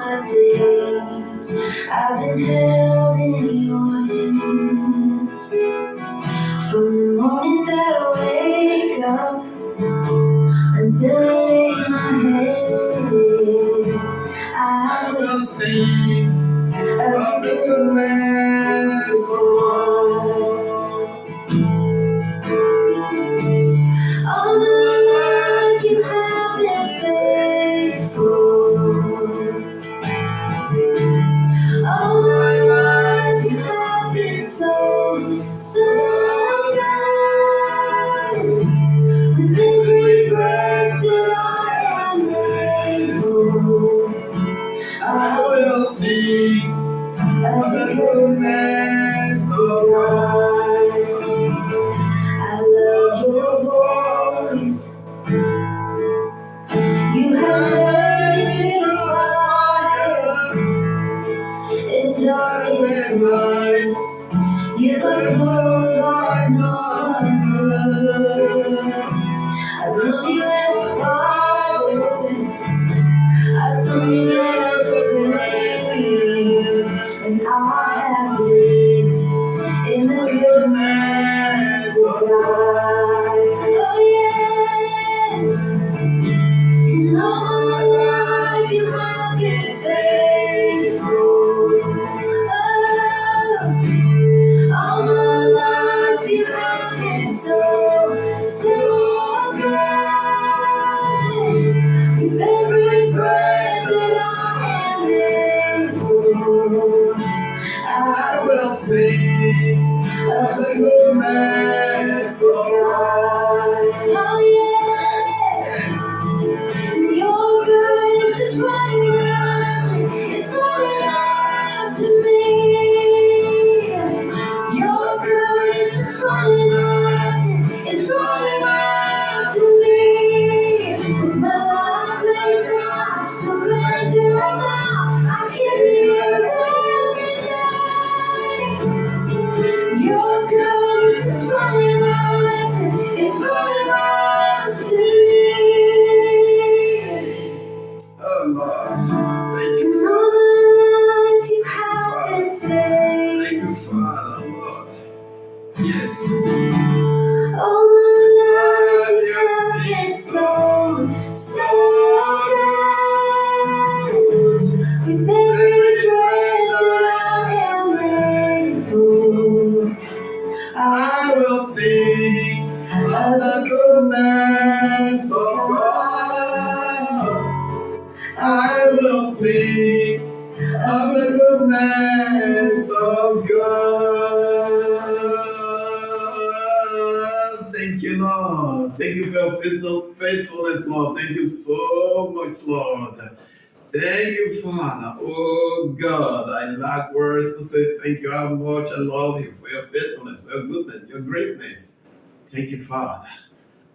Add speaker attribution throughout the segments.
Speaker 1: my days, I've been held in your hands. From the moment that I wake up until I lay my head, I will sing of the goodness of God. All my life you have been faithful. All my life you have been so, so good. With every breath that I am able, I will sing of the goodness of God. I love your voice. You have led me through fire in darkest nights. You have closed my mother. I will bless Father. I will bless the rain. And I have lived in the goodness of God. Oh yes. And all my life you have been faithful. Oh. All my life you have been so, so good. With every breath that I am able, I will sing of the goodness of God. Oh yes. Your goodness is running after, it's running after me. Your goodness is running after, it's running after me. With my life laid down, I surrender now. I give you everything. Your goodness is running after, it's running after me. Oh Lord, thank you. And all my life you have been faithful. Thank you, Father, Lord. Yes. All my life you have been so, so good. With every breath that I am able, I will sing of the goodness of God. I will sing of the goodness of God. Thank you, Lord. Thank you for your faithfulness, Lord. Thank you so much, Lord. Thank you, Father. Oh God, I lack words to say thank you how much I love you for your faithfulness, for your goodness, your greatness. Thank you, Father.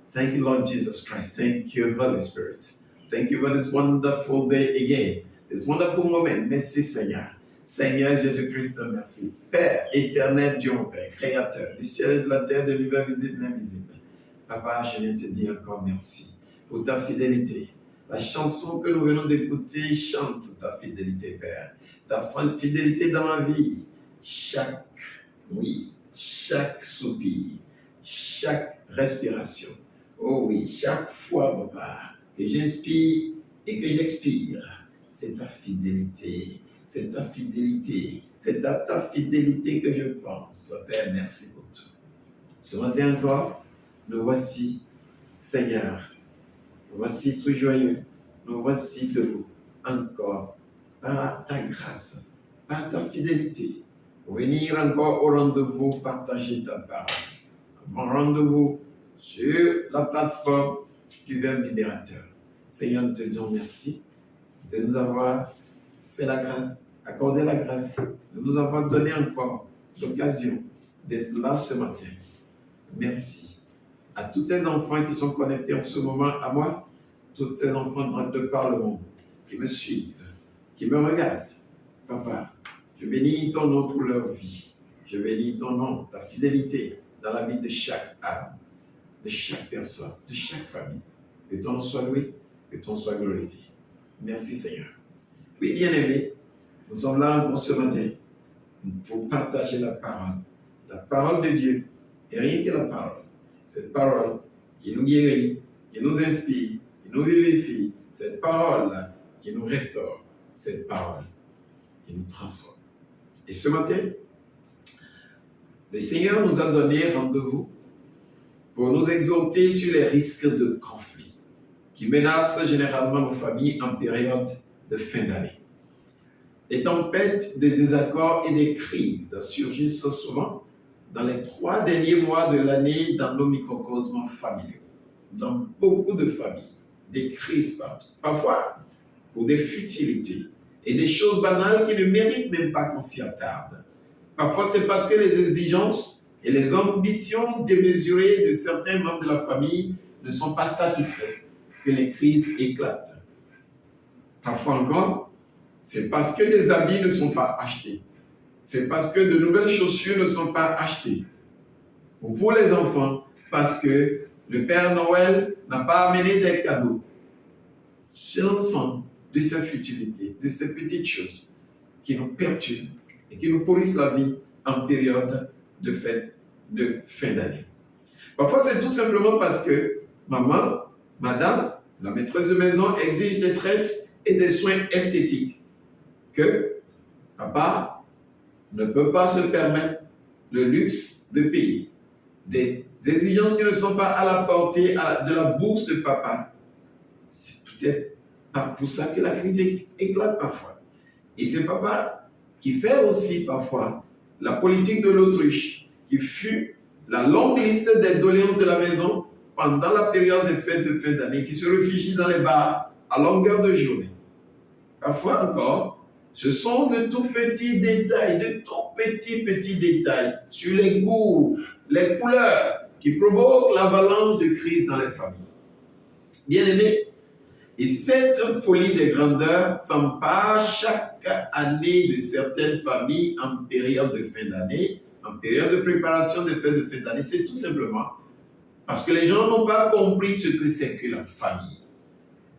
Speaker 1: Thank you, Lord Jesus Christ. Thank you, Holy Spirit. Thank you for this wonderful day again, this wonderful moment. Merci, Seigneur. Seigneur Jésus-Christ, merci. Père éternel, Dieu mon Père, Créateur du ciel et de la terre, de l'univers visible et invisible. Papa, je viens te dire encore merci pour ta fidélité. La chanson que nous venons d'écouter chante ta fidélité, Père. Ta fidélité dans ma vie. Chaque soupir, chaque respiration. Oh oui, chaque fois, Papa, que j'inspire et que j'expire, c'est ta fidélité. C'est ta fidélité. C'est à ta fidélité que je pense. Père, merci pour tout. Ce matin encore, nous voici, Seigneur. Nous voici tout joyeux. Nous voici debout. Encore, par ta grâce, par ta fidélité, pour venir encore au rendez-vous, partager ta parole. Un rendez-vous sur la plateforme du Verbe libérateur. Seigneur, nous te disons merci de nous avoir fait la grâce, accordé la grâce, de nous avoir donné encore l'occasion d'être là ce matin. Merci à tous tes enfants qui sont connectés en ce moment à moi, tous tes enfants de par le monde qui me suivent, qui me regardent. Papa, je bénis ton nom pour leur vie. Je bénis ton nom, ta fidélité dans la vie de chaque âme, de chaque personne, de chaque famille. Que ton nom soit loué, que ton nom soit glorifié. Merci Seigneur. Oui, bien-aimés, nous sommes là encore ce matin pour partager la parole de Dieu, et rien que la parole. Cette parole qui nous guérit, qui nous inspire, qui nous vivifie, cette parole qui nous restaure, cette parole qui nous transforme. Et ce matin, le Seigneur nous a donné rendez-vous pour nous exhorter sur les risques de conflit qui menacent généralement nos familles en période de fin d'année. Les tempêtes de désaccords et des crises surgissent souvent dans les 3 derniers mois de l'année dans nos microcosmes familiaux. Dans beaucoup de familles, des crises partout. Parfois, pour des futilités et des choses banales qui ne méritent même pas qu'on s'y attarde. Parfois, c'est parce que les exigences et les ambitions démesurées de certains membres de la famille ne sont pas satisfaites que les crises éclatent. Parfois encore, c'est parce que des habits ne sont pas achetés. C'est parce que de nouvelles chaussures ne sont pas achetées. Ou pour les enfants, parce que le Père Noël n'a pas amené des cadeaux. C'est l'ensemble de ces futilités, de ces petites choses qui nous perturbent et qui nous pourrissent la vie en période de fête de fin d'année. Parfois, c'est tout simplement parce que maman, madame, la maîtresse de maison exige des tresses et des soins esthétiques que papa ne peut pas se permettre le luxe de payer. Des exigences qui ne sont pas à la portée de la bourse de papa. C'est peut-être pas pour ça que la crise éclate parfois. Et c'est papa qui fait aussi parfois la politique de l'autruche, qui fut la longue liste des doléances de la maison pendant la période des fêtes de fin d'année, qui se réfugie dans les bars à longueur de journée. Parfois encore, ce sont de tout petits détails sur les goûts, les couleurs, qui provoquent l'avalanche de crises dans les familles. Bien-aimés, et cette folie des grandeurs s'empare chaque année de certaines familles en période de fin d'année, en période de préparation des fêtes de fin d'année. C'est tout simplement parce que les gens n'ont pas compris ce que c'est que la famille.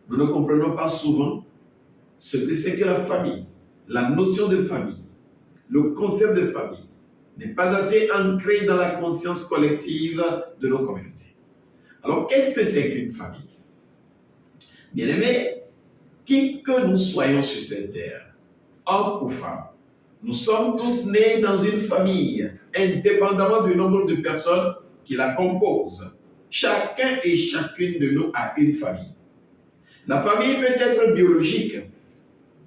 Speaker 1: Nous ne comprenons pas souvent ce que c'est que la famille, la notion de famille, le concept de famille n'est pas assez ancré dans la conscience collective de nos communautés. Alors, qu'est-ce que c'est qu'une famille? Bien-aimés, qui que nous soyons sur cette terre, hommes ou femmes, nous sommes tous nés dans une famille, indépendamment du nombre de personnes qui la composent. Chacun et chacune de nous a une famille. La famille peut être biologique,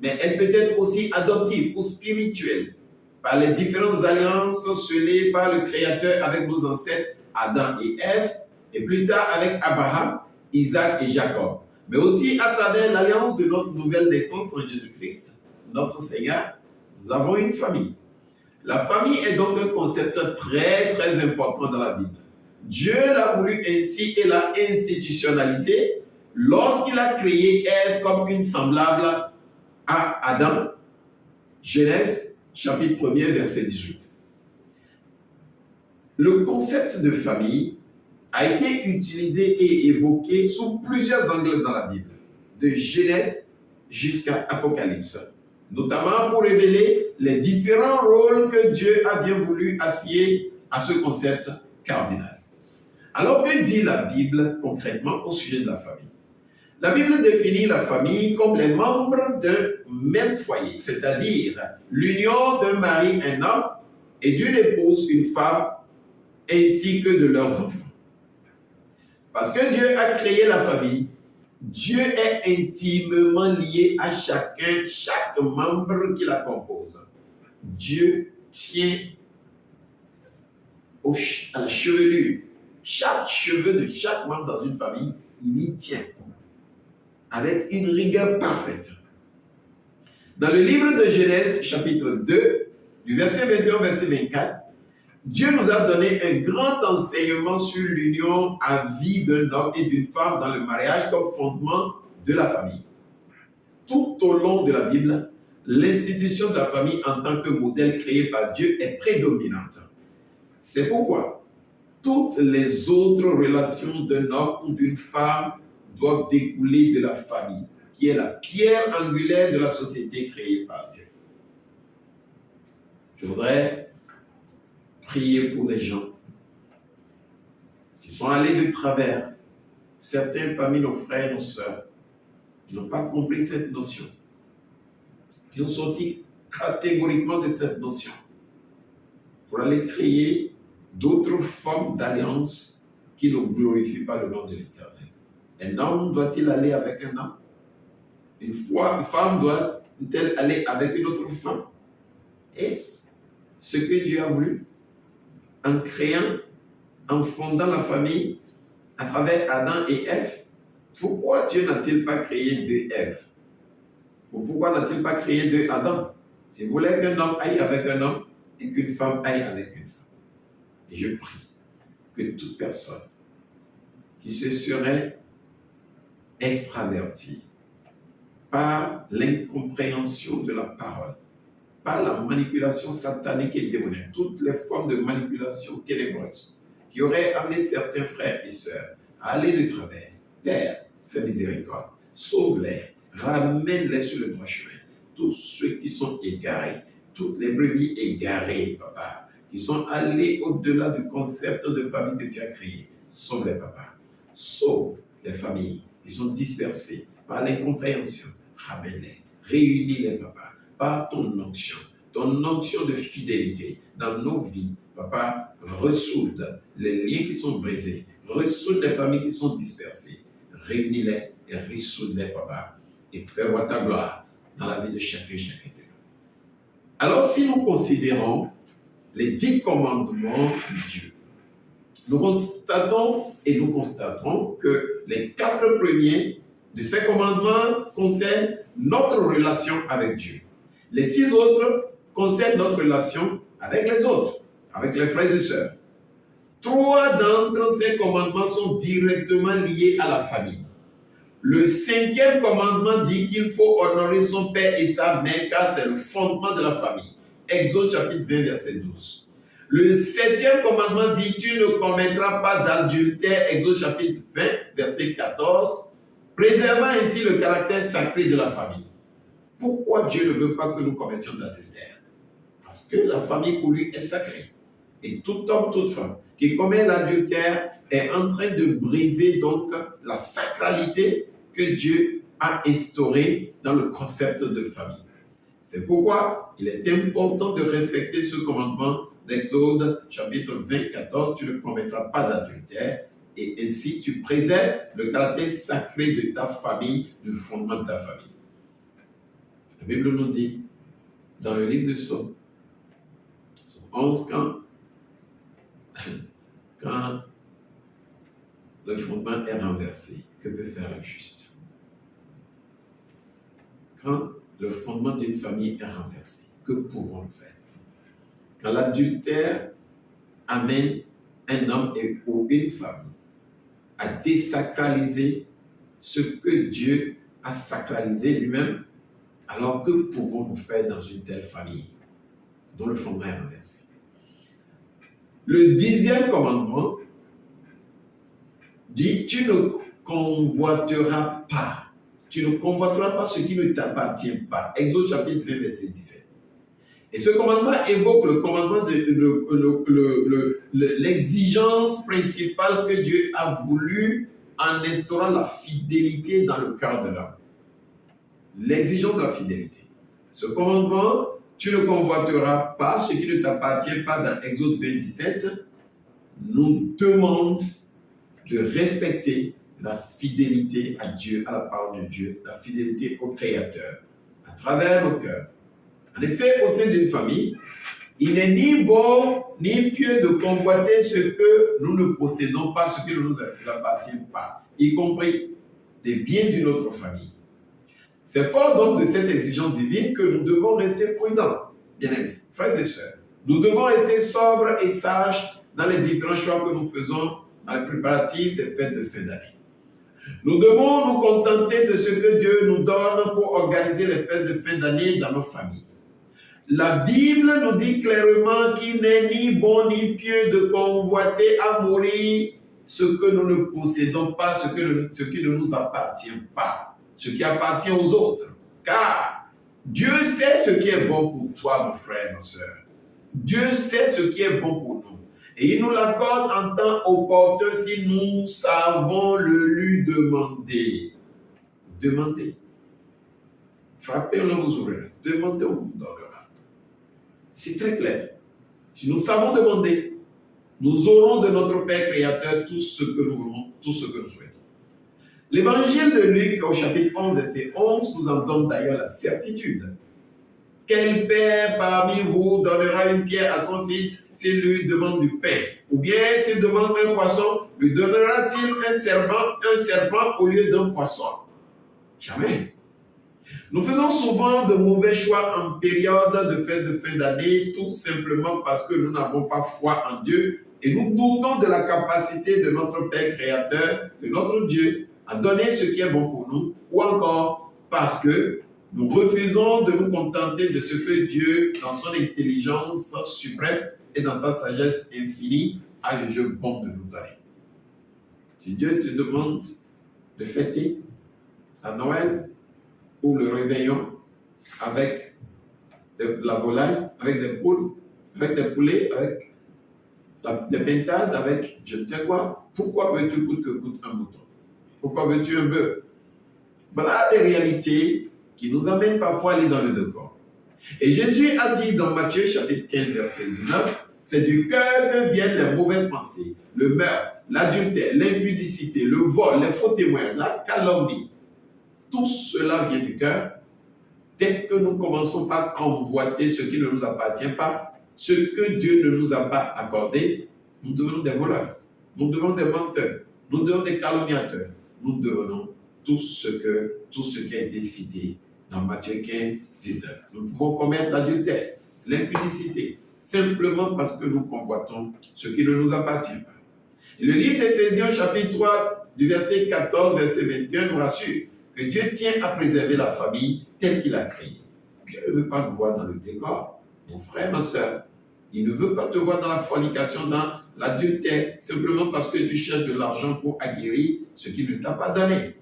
Speaker 1: mais elle peut être aussi adoptive ou spirituelle par les différentes alliances scellées par le Créateur avec nos ancêtres Adam et Ève, et plus tard avec Abraham, Isaac et Jacob, mais aussi à travers l'alliance de notre nouvelle naissance en Jésus-Christ, notre Seigneur. Nous avons une famille. La famille est donc un concept très très important dans la Bible. Dieu l'a voulu ainsi et l'a institutionnalisé lorsqu'il a créé Ève comme une semblable à Adam. Genèse chapitre 1er verset 18. Le concept de famille a été utilisé et évoqué sous plusieurs angles dans la Bible, de Genèse jusqu'à Apocalypse, notamment pour révéler les différents rôles que Dieu a bien voulu associer à ce concept cardinal. Alors, que dit la Bible concrètement au sujet de la famille? La Bible définit la famille comme les membres d'un même foyer, c'est-à-dire l'union d'un mari, un homme, et d'une épouse, une femme, ainsi que de leurs enfants. Parce que Dieu a créé la famille, Dieu est intimement lié à chacun, chaque membre qui la compose. Dieu tient à la chevelure. Chaque cheveu de chaque membre dans une famille, il y tient avec une rigueur parfaite. Dans le livre de Genèse, chapitre 2, du verset 21 au verset 24, Dieu nous a donné un grand enseignement sur l'union à vie d'un homme et d'une femme dans le mariage comme fondement de la famille. Tout au long de la Bible, l'institution de la famille en tant que modèle créé par Dieu est prédominante. C'est pourquoi toutes les autres relations d'un homme ou d'une femme doivent découler de la famille. qui est la pierre angulaire de la société créée par Dieu. Je voudrais prier pour les gens qui sont allés de travers, certains parmi nos frères et nos sœurs, qui n'ont pas compris cette notion, qui ont sorti catégoriquement de cette notion pour aller créer d'autres formes d'alliance qui ne glorifient pas le nom de l'Éternel. Un homme doit-il aller avec un homme? Une femme doit-elle aller avec une autre femme? Est-ce ce que Dieu a voulu en créant, en fondant la famille à travers Adam et Ève? Pourquoi Dieu n'a-t-il pas créé deux Ève? Ou pourquoi n'a-t-il pas créé deux Adam? S'il voulait qu'un homme aille avec un homme et qu'une femme aille avec une femme. Et je prie que toute personne qui se serait extravertie par l'incompréhension de la parole, par la manipulation satanique et démoniaque, toutes les formes de manipulation ténébreuse qui auraient amené certains frères et sœurs à aller de travers. Père, fais miséricorde, sauve-les, ramène-les sur le droit chemin. Tous ceux qui sont égarés, toutes les brebis égarées, papa, qui sont allés au-delà du concept de famille que tu as créé, sauve-les, papa. Sauve les familles qui sont dispersées par l'incompréhension. Ramène-les, réunis-les, papa, par ton onction de fidélité dans nos vies. Papa, ressoude les liens qui sont brisés, ressoude les familles qui sont dispersées, réunis-les et ressoude-les, papa, et fais voir ta gloire dans la vie de chacun et chacun de nous. Alors, si nous considérons les 10 commandements de Dieu, nous constatons et nous constaterons que les 4 premiers de ces commandements concernent notre relation avec Dieu. Les 6 autres concernent notre relation avec les autres, avec les frères et sœurs. 3 d'entre ces commandements sont directement liés à la famille. Le 5e commandement dit qu'il faut honorer son père et sa mère car c'est le fondement de la famille. Exode chapitre 20, verset 12. Le 7e commandement dit tu ne commettras pas d'adultère. Exode chapitre 20, verset 14. Préservant ainsi le caractère sacré de la famille. Pourquoi Dieu ne veut pas que nous commettions d'adultère? Parce que la famille pour lui est sacrée. Et tout homme, toute femme qui commet l'adultère est en train de briser donc la sacralité que Dieu a instaurée dans le concept de famille. C'est pourquoi il est important de respecter ce commandement d'Exode chapitre 20, 14. Tu ne commettras pas d'adultère. Et ainsi, tu préserves le caractère sacré de ta famille, du fondement de ta famille. La Bible nous dit, dans le livre de Psaume 11, quand le fondement est renversé, que peut faire le juste? Quand le fondement d'une famille est renversé, que pouvons-nous faire? Quand l'adultère amène un homme ou une femme à désacraliser ce que Dieu a sacralisé lui-même, alors que pouvons-nous faire dans une telle famille dont le fondement est renversé? Le 10e commandement dit, tu ne convoiteras pas. Tu ne convoiteras pas ce qui ne t'appartient pas. Exode chapitre 20, verset 17. Et ce commandement évoque le commandement l'exigence principale que Dieu a voulu en instaurant la fidélité dans le cœur de l'homme. L'exigence de la fidélité. Ce commandement, tu ne convoiteras pas ce qui ne t'appartient pas dans Exode 27, nous demande de respecter la fidélité à Dieu, à la parole de Dieu, la fidélité au Créateur, à travers nos cœurs. En effet, au sein d'une famille, il n'est ni bon ni pieux de convoiter ce que nous ne possédons pas, ce qui ne nous appartient pas, y compris des biens d'une autre famille. C'est fort donc de cette exigence divine que nous devons rester prudents, bien-aimés, frères et sœurs. Nous devons rester sobres et sages dans les différents choix que nous faisons dans les préparatifs des fêtes de fin d'année. Nous devons nous contenter de ce que Dieu nous donne pour organiser les fêtes de fin d'année dans nos familles. La Bible nous dit clairement qu'il n'est ni bon ni pieux de convoiter à mourir ce que nous ne possédons pas, ce qui ne nous appartient pas. ce qui appartient aux autres. Car Dieu sait ce qui est bon pour toi, mon frère, ma soeur. Dieu sait ce qui est bon pour nous. Et il nous l'accorde en temps opportun si nous savons le lui demander. Demandez. Frappez, on vous ouvrira. Demandez, on vous donnera. C'est très clair. Si nous savons demander, nous aurons de notre Père Créateur tout ce que nous voulons, tout ce que nous souhaitons. L'évangile de Luc au chapitre 11, verset 11 nous en donne d'ailleurs la certitude. Quel père parmi vous donnera une pierre à son fils s'il lui demande du pain? Ou bien s'il demande un poisson, lui donnera-t-il un serpent au lieu d'un poisson? Jamais. Nous faisons souvent de mauvais choix en période de fête de fin d'année, tout simplement parce que nous n'avons pas foi en Dieu et nous doutons de la capacité de notre Père Créateur, de notre Dieu, à donner ce qui est bon pour nous, ou encore parce que nous refusons de nous contenter de ce que Dieu, dans son intelligence suprême et dans sa sagesse infinie, a jugé bon de nous donner. Si Dieu te demande de fêter à Noël ou le réveillon avec de la volaille, avec des poules, avec des poulets, avec des pintades, avec je ne sais quoi, pourquoi veux-tu coûte que coûte un mouton? Pourquoi veux-tu un bœuf? Voilà des réalités qui nous amènent parfois à aller dans le décor. Et Jésus a dit dans Matthieu chapitre 15, verset 19, c'est du cœur que viennent les mauvaises pensées, le meurtre, l'adultère, l'impudicité, le vol, les faux témoignages, la calomnie. Tout cela vient du cœur. Dès que nous commençons par convoiter ce qui ne nous appartient pas, ce que Dieu ne nous a pas accordé, nous devenons des voleurs, nous devenons des menteurs, nous devenons des calomniateurs, nous devenons tout ce qui a été cité dans Matthieu 15, 19. Nous pouvons commettre l'adultère, l'impudicité, simplement parce que nous convoitons ce qui ne nous appartient pas. Et le livre d'Éphésiens, chapitre 3, du verset 14, verset 21, nous rassure que Dieu tient à préserver la famille telle qu'il a créée. Dieu ne veut pas nous voir dans le décor, mon frère, ma soeur. Il ne veut pas te voir dans la fornication, dans l'adultère, simplement parce que tu cherches de l'argent pour acquérir ce qu'il ne t'a pas donné.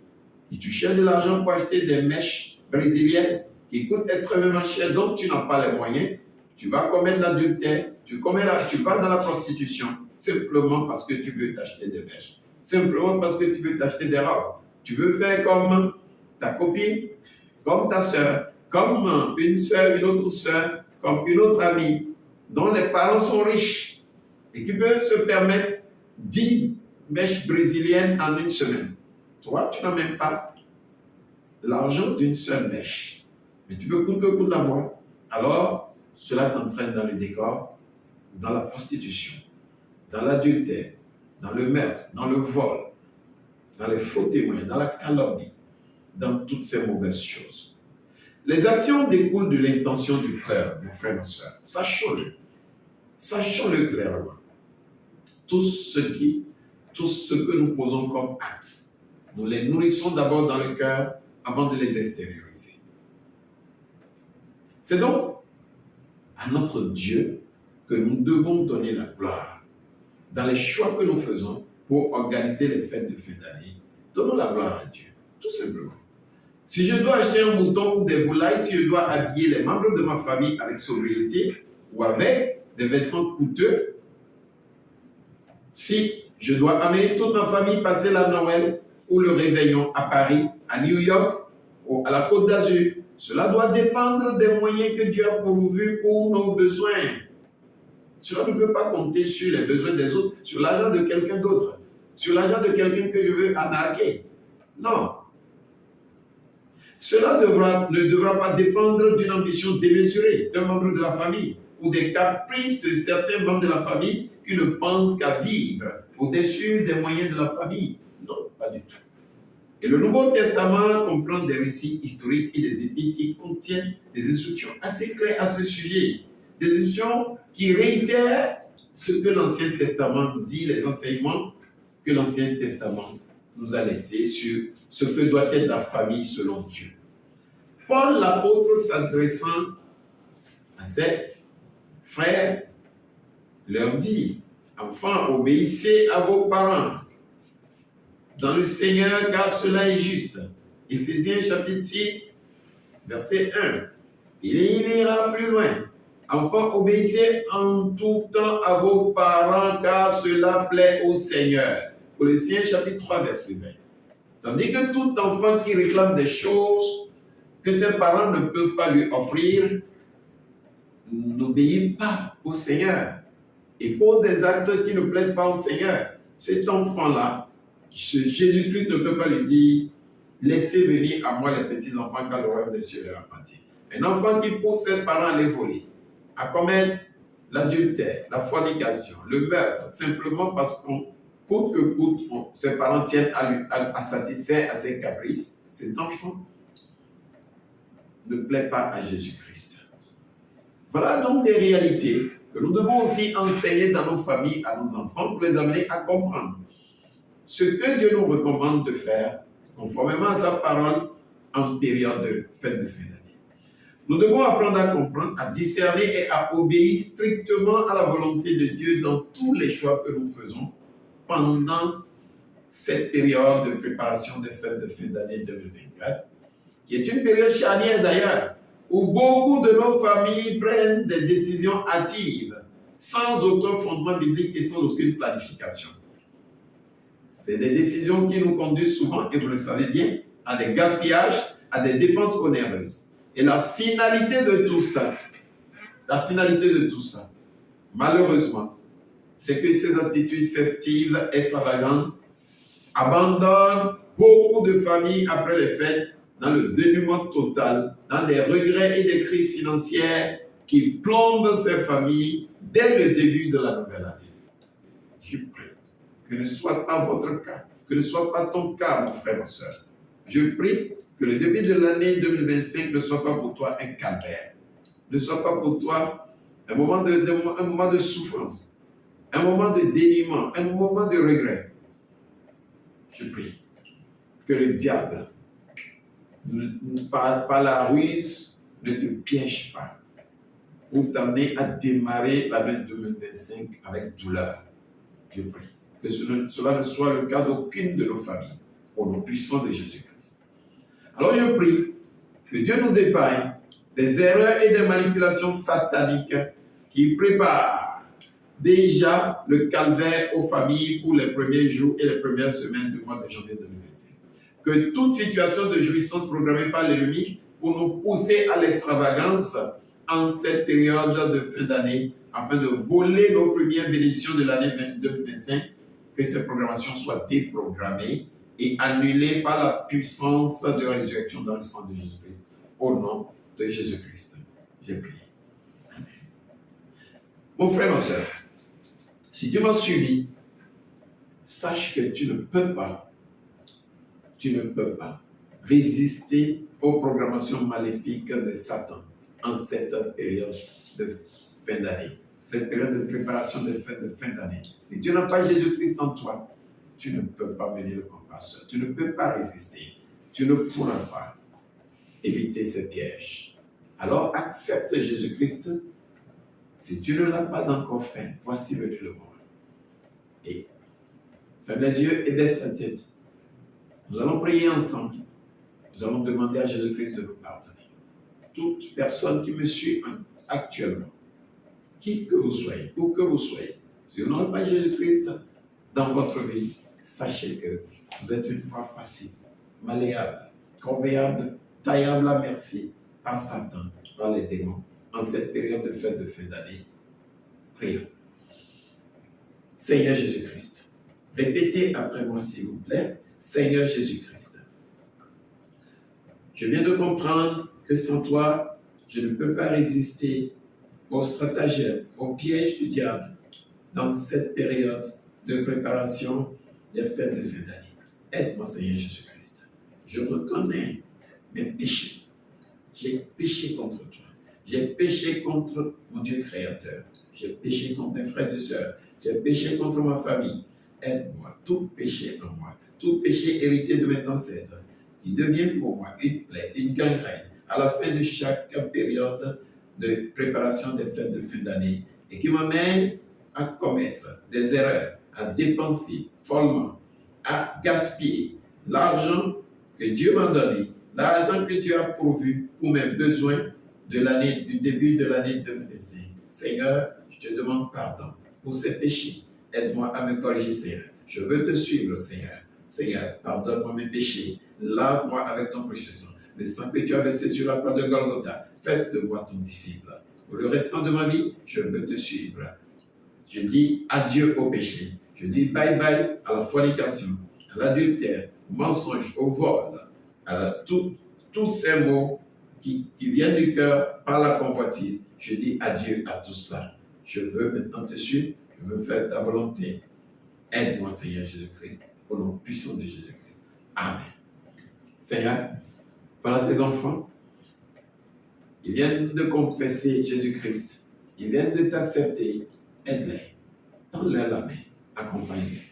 Speaker 1: Et tu cherches de l'argent pour acheter des mèches brésiliennes qui coûtent extrêmement cher, dont tu n'as pas les moyens. Tu vas commettre l'adultère, tu vas dans la prostitution, simplement parce que tu veux t'acheter des mèches. Simplement parce que tu veux t'acheter des robes. Tu veux faire comme ta copine, comme ta soeur, comme une soeur, une autre soeur, comme une autre amie, dont les parents sont riches et qui peuvent se permettre 10 mèches brésiliennes en une semaine. Toi, tu n'as même pas l'argent d'une seule mèche, mais tu veux coûte que coûte l'avoir. Alors, cela t'entraîne dans le décor, dans la prostitution, dans l'adultère, dans le meurtre, dans le vol, dans les faux témoins, dans la calomnie, dans toutes ces mauvaises choses. Les actions découlent de l'intention du cœur, mon frère, ma soeur. Sachons-le. Sachons-le clairement. Tout ce que nous posons comme actes, nous les nourrissons d'abord dans le cœur avant de les extérioriser. C'est donc à notre Dieu que nous devons donner la gloire. Dans les choix que nous faisons pour organiser les fêtes de fin d'année, donnons la gloire à Dieu, tout simplement. Si je dois acheter un mouton ou des volailles, si je dois habiller les membres de ma famille avec sobriété ou avec des vêtements coûteux, si je dois amener toute ma famille passer la Noël ou le réveillon à Paris, à New York ou à la Côte d'Azur, cela doit dépendre des moyens que Dieu a pourvus pour nos besoins. Cela ne peut pas compter sur les besoins des autres, sur l'argent de quelqu'un d'autre, sur l'argent de quelqu'un que je veux arnaquer. Non. Cela ne devra pas dépendre d'une ambition démesurée d'un membre de la famille ou des caprices de certains membres de la famille qui ne pensent qu'à vivre au-dessus des moyens de la famille. Non, pas du tout. Et le Nouveau Testament comprend des récits historiques et des épîtres qui contiennent des instructions assez claires à ce sujet. Des instructions qui réitèrent ce que l'Ancien Testament dit, les enseignements que l'Ancien Testament nous a laissés sur ce que doit être la famille selon Dieu. Paul l'apôtre s'adressant à ses frères leur dit: enfants, obéissez à vos parents dans le Seigneur, car cela est juste. Éphésiens chapitre 6, verset 1. Il ira plus loin. Enfants, obéissez en tout temps à vos parents, car cela plaît au Seigneur. Colossiens chapitre 3, verset 20. Ça veut dire que tout enfant qui réclame des choses que ses parents ne peuvent pas lui offrir n'obéit pas au Seigneur et pose des actes qui ne plaisent pas au Seigneur. Cet enfant-là, Jésus-Christ ne peut pas lui dire « Laissez venir à moi les petits-enfants car le royaume des cieux leur appartient ». Un enfant qui pousse ses parents à les voler, à commettre l'adultère, la fornication, le meurtre, simplement parce qu'on coûte que coûte, ses parents tiennent à satisfaire à ses caprices, cet enfant ne plaît pas à Jésus-Christ. Voilà donc des réalités que nous devons aussi enseigner dans nos familles à nos enfants pour les amener à comprendre ce que Dieu nous recommande de faire conformément à sa parole en période de fête de fin d'année. Nous devons apprendre à comprendre, à discerner et à obéir strictement à la volonté de Dieu dans tous les choix que nous faisons pendant cette période de préparation des fêtes de fin d'année 2024, qui est une période charnière d'ailleurs, où beaucoup de nos familles prennent des décisions hâtives, sans aucun fondement biblique et sans aucune planification. C'est des décisions qui nous conduisent souvent, et vous le savez bien, à des gaspillages, à des dépenses onéreuses. Et la finalité de tout ça, malheureusement, c'est que ces attitudes festives, extravagantes, abandonnent beaucoup de familles après les fêtes dans le dénuement total, dans des regrets et des crises financières qui plombent ces familles dès le début de la nouvelle année. Je prie que ne soit pas votre cas, que ne soit pas ton cas, mon frère, ma soeur. Je prie que le début de l'année 2025 ne soit pas pour toi un calvaire, ne soit pas pour toi un moment de souffrance, un moment de dénuement, un moment de regret. Je prie que le diable, par la ruse, ne te piège pas pour t'amener à démarrer l'année 2025 avec douleur. Je prie que cela ne soit le cas d'aucune de nos familles, au nom puissant de Jésus-Christ. Alors je prie que Dieu nous épargne des erreurs et des manipulations sataniques qui préparent déjà le calvaire aux familles pour les premiers jours et les premières semaines du mois de janvier 2025. Que toute situation de jouissance programmée par l'ennemi pour nous pousser à l'extravagance en cette période de fin d'année afin de voler nos premières bénédictions de l'année 2025, que ces programmations soient déprogrammées et annulées par la puissance de résurrection dans le sang de Jésus-Christ. Au nom de Jésus-Christ, j'ai prié. Amen. Mon frère, ma soeur, si tu m'as suivi, sache que tu ne peux pas résister aux programmations maléfiques de Satan en cette période de fin d'année, cette période de préparation des fêtes de fin d'année. Si tu n'as pas Jésus-Christ en toi, tu ne peux pas mener le combat seul. Tu ne peux pas résister. Tu ne pourras pas éviter ces pièges. Alors accepte Jésus-Christ. Si tu ne l'as pas encore fait, voici venu le moment. Et ferme les yeux et baisse la tête. Nous allons prier ensemble. Nous allons demander à Jésus-Christ de nous pardonner. Toute personne qui me suit actuellement, qui que vous soyez, où que vous soyez, si vous n'avez pas Jésus-Christ dans votre vie, sachez que vous êtes une proie facile, malléable, convéable, taillable à merci par Satan, par les démons, en cette période de fête de fin d'année. Prions. Seigneur Jésus-Christ, répétez après moi s'il vous plaît. Seigneur Jésus-Christ, je viens de comprendre que sans toi, je ne peux pas résister aux stratagèmes, aux pièges du diable dans cette période de préparation des fêtes de fin d'année. Aide-moi, Seigneur Jésus-Christ. Je reconnais mes péchés. J'ai péché contre toi. J'ai péché contre mon Dieu créateur. J'ai péché contre mes frères et sœurs. J'ai péché contre ma famille. Aide-moi, tout péché en moi, tout péché hérité de mes ancêtres, qui devient pour moi une plaie, une gangrène, à la fin de chaque période de préparation des fêtes de fin d'année, et qui m'amène à commettre des erreurs, à dépenser follement, à gaspiller l'argent que Dieu m'a donné, l'argent que Dieu a pourvu pour mes besoins de l'année, du début de l'année 2025. Seigneur, je te demande pardon pour ces péchés. Aide-moi à me corriger, Seigneur. Je veux te suivre, Seigneur. Seigneur, pardonne-moi mes péchés. Lave-moi avec ton précieux sang. Le sang que tu as versé sur la croix de Golgotha. Fais de moi ton disciple. Pour le restant de ma vie, je veux te suivre. Je dis adieu au péché. Je dis bye bye à la fornication, à l'adultère, au mensonge, au vol, à tous ces mots qui viennent du cœur par la convoitise. Je dis adieu à tout cela. Je veux maintenant te suivre. Je veux faire ta volonté. Aide-moi, Seigneur Jésus-Christ, au nom puissant de Jésus-Christ. Amen. Seigneur, voilà tes enfants. Ils viennent de confesser Jésus-Christ. Ils viennent de t'accepter. Aide-les. Tends-leur la main. Accompagne-les.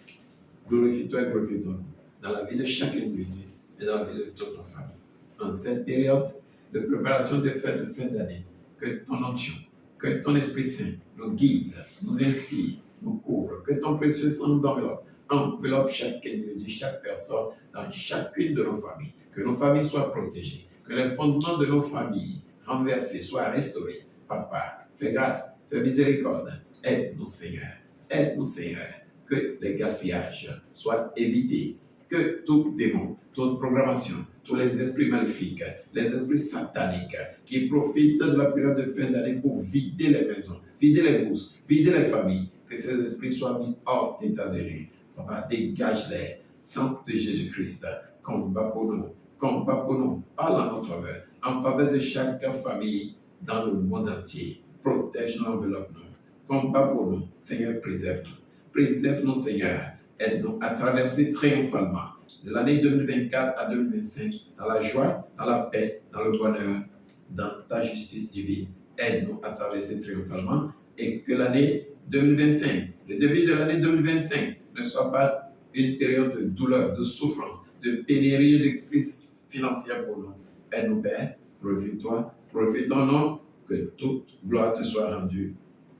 Speaker 1: Glorifie-toi et glorifie ton nom dans la vie de chaque individu et dans la vie de toute ta famille. En cette période de préparation des fêtes de fin d'année, que ton onction, que ton Esprit Saint nous guide, nous inspire, nous couvre, que ton précieux sang nous enveloppe chaque individu, chaque personne, dans chacune de nos familles, que nos familles soient protégées, que les fondements de nos familles renversés soient restaurés. Papa, fais grâce, fais miséricorde, aide-nous Seigneur, aide-nous Seigneur, que les gaspillages soient évités, que tout démon, toute programmation, tous les esprits maléfiques, les esprits sataniques qui profitent de la période de fin d'année pour vider les maisons, vider les bourses, vider les familles, que ces esprits soient mis hors d'état de nuit. Papa, dégage-les, Sang de Jésus-Christ, combat pour nous, parle en notre faveur, en faveur de chaque famille dans le monde entier. Protège-nous, enveloppe-nous, combat pour nous, Seigneur, préserve-nous. Préserve-nous, Seigneur. Aide-nous à traverser triomphalement de l'année 2024 à 2025 dans la joie, dans la paix, dans le bonheur, dans ta justice divine. Aide-nous à traverser triomphalement et que l'année 2025, le début de l'année 2025, ne soit pas une période de douleur, de souffrance, de pénurie, de crise financière pour nous. Aide-nous, Père. Profite-toi, profite ton nom, que toute gloire te soit rendue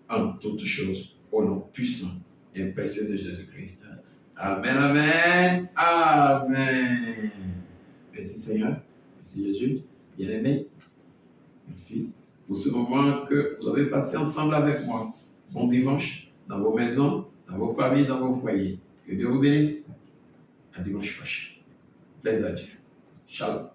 Speaker 1: en toutes choses, au nom puissant et précieux de Jésus-Christ. Amen, amen, amen. Merci Seigneur, merci Jésus, bien-aimé. Merci pour ce moment que vous avez passé ensemble avec moi. Bon dimanche dans vos maisons, dans vos familles, dans vos foyers. Que Dieu vous bénisse. À dimanche prochain. Plaisir à Dieu. Shalom.